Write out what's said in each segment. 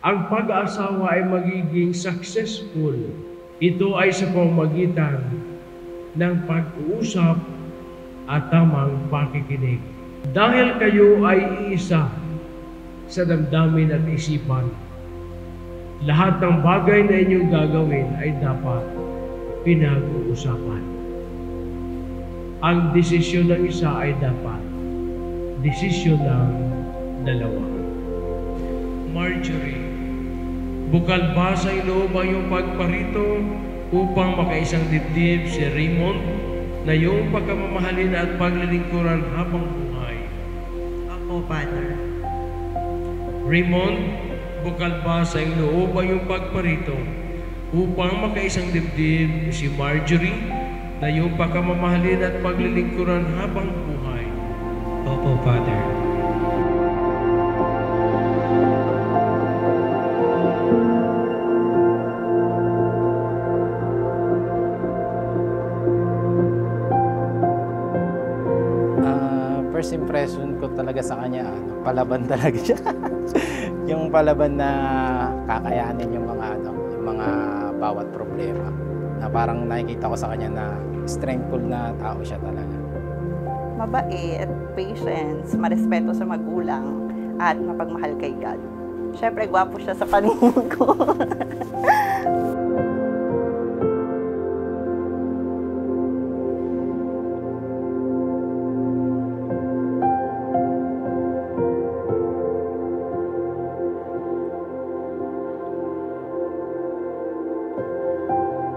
ang pag-aasawa ay magiging successful. Ito ay sa pamamagitan ng pag-uusap at tamang pakikinig. Dahil kayo ay iisa sa damdamin at isipan, lahat ng bagay na inyong gagawin ay dapat pinag-uusapan. Ang desisyon ng isa ay dapat desisyon ng dalawa. Marjorie, bukal ba sa iloob ang iyong pagparito upang makaisang dibdib si Raymond na iyong pagkamamahalin at paglilingkuran habang buhay? Opo, Father. Raymond, bukal ba sa iyong loob ang iyong pagparito upang makaisang dibdib si Marjorie na iyong pagkamamahalin at paglilingkuran habang buhay? Opo, Father. First impression ko talaga sa kanya, palaban talaga siya. Yung palaban na kakayanin yung mga bawat problema. Na parang nakikita ko sa kanya na strengthful na tao siya talaga. Mabait, patience, marespeto sa magulang, at mapagmahal kay God. Siyempre, gwapo siya sa paningin ko.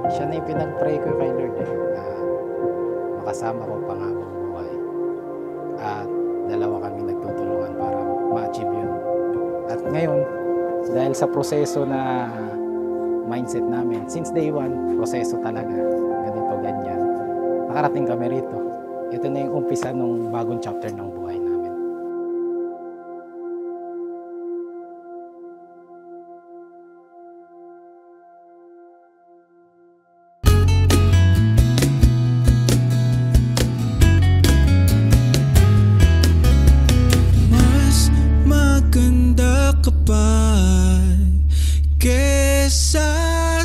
Siya na yung pinag-pray ko kay Lord na makasama ko pang habang buhay. At dalawa kami nagtutulungan para ma-achieve yun. At ngayon, dahil sa proseso na mindset namin, since day one, proseso talaga, ganito, ganyan, nakarating kami rito. Ito na yung umpisa ng bagong chapter ng buhay namin. Kesa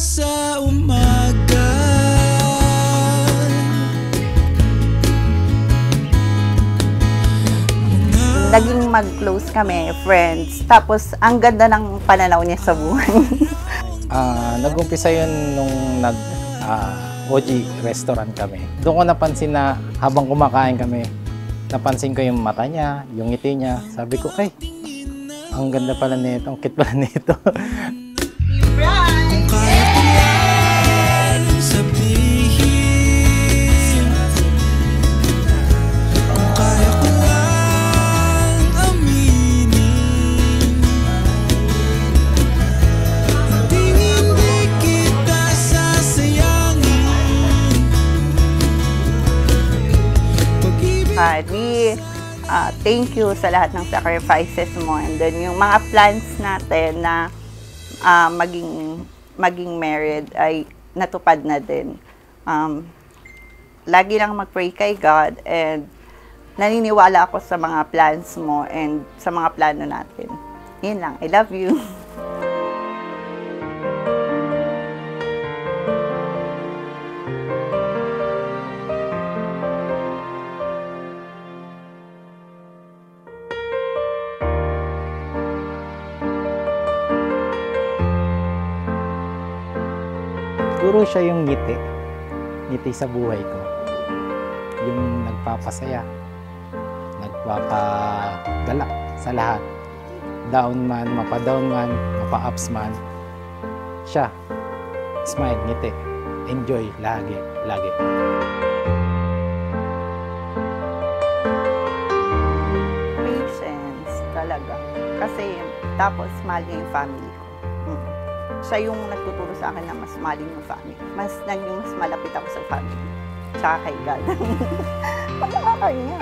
sa umaga, Naging mag-close kami, friends. Tapos, ang ganda ng pananaw niya sa buhay. Nag-umpisa yun nung OG restaurant kami. Doon ko napansin na habang kumakain kami, napansin ko yung mata niya, yung ngiti niya. Sabi ko, ay, ang ganda pala nito, ang cute pala nito. kung kaya ko lang sabihin, kung kaya ko lang aminin, hindi kita sasayangin. Di, thank you sa lahat ng sacrifices mo, and then yung mga plans natin na maging married ay natupad na din. Lagi lang mag-pray kay God, and naniniwala ako sa mga plans mo and sa mga plano natin. Yun lang. I love you. Siguro siya yung ngiti sa buhay ko. Yung nagpapasaya, nagpapagalak sa lahat. Down man, mapa-down man, mapa-ups man. Siya, smile, ngiti, enjoy, lagi. Patience talaga. Kasi tapos mahal niya yung family ko. Siya yung nagtuturo sa akin na mas mahalin yung family. Mas malapit ako sa family. Tsaka kay God. Pagkakakaya.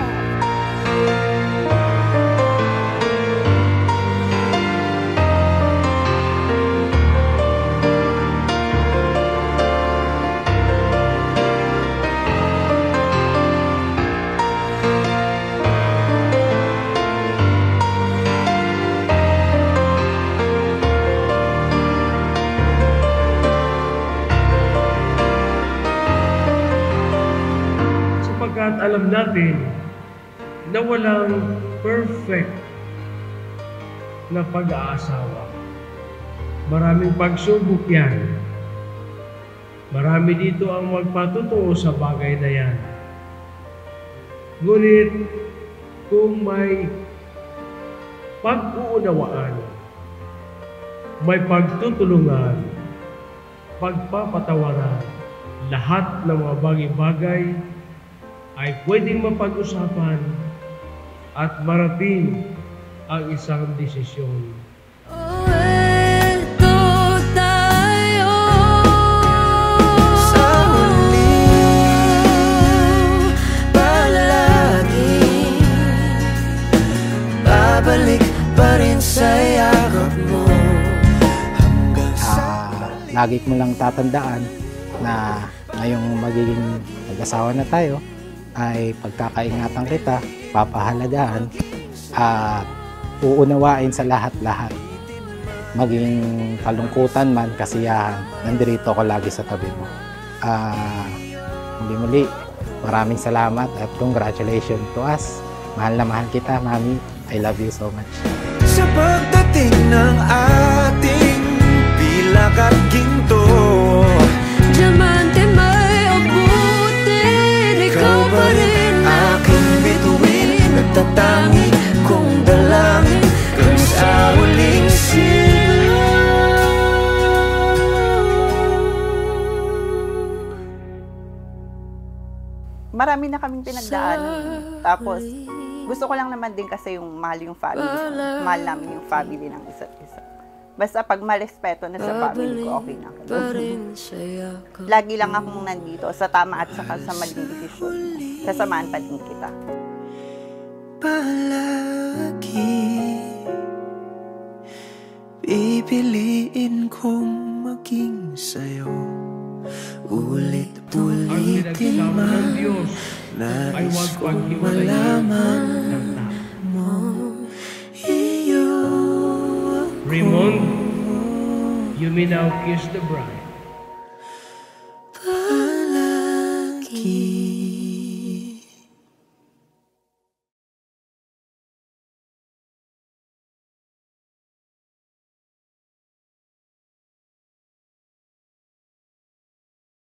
alam natin na walang perfect na pag-aasawa. Maraming pagsubok yan. Marami dito ang magpatutuo sa bagay na yan. Ngunit kung may pag-uunawaan, may pagtutulungan, pagpapatawaran, lahat ng mga bagay-bagay ay pwedeng mapag-usapan at marating ang isang desisyon. Sa huli, palagi babalik pa rin sa yakap mo hanggang sa Lagi mo lang tatandaan na ngayong magiging mag-asawa na tayo ay pagkakaingatan kita, papahalagahan at uunawain sa lahat-lahat. Maging kalungkutan man, kasiyahan, nandirito ko lagi sa tabi mo. Muli, maraming salamat at congratulations to us. Mahal na mahal kita, Mami. I love you so much. sa pagdating ng ating pilak at ginto. Diamante may abutin, ikaw pa rin Aking bituin, nagtatangi kung dalangin kung sa huling Marami na kaming pinagdaanan. Tapos, gusto ko lang naman din kasi yung mahal yung family ko. Mahal namin yung family ng isa't isa. Basta pag marespeto na sa family ko, okay na. Lagi lang akong nandito sa tama at saka sa maling desisyon. Sasamahan pa din kita. palagi pipiliin kong maging sa'yo. Ulit-ulitin Ang man ng Diyos ay nais huwag kong paghiwalayin malaman ng tao. mo. Iyo Raymond, you may now kiss the bride.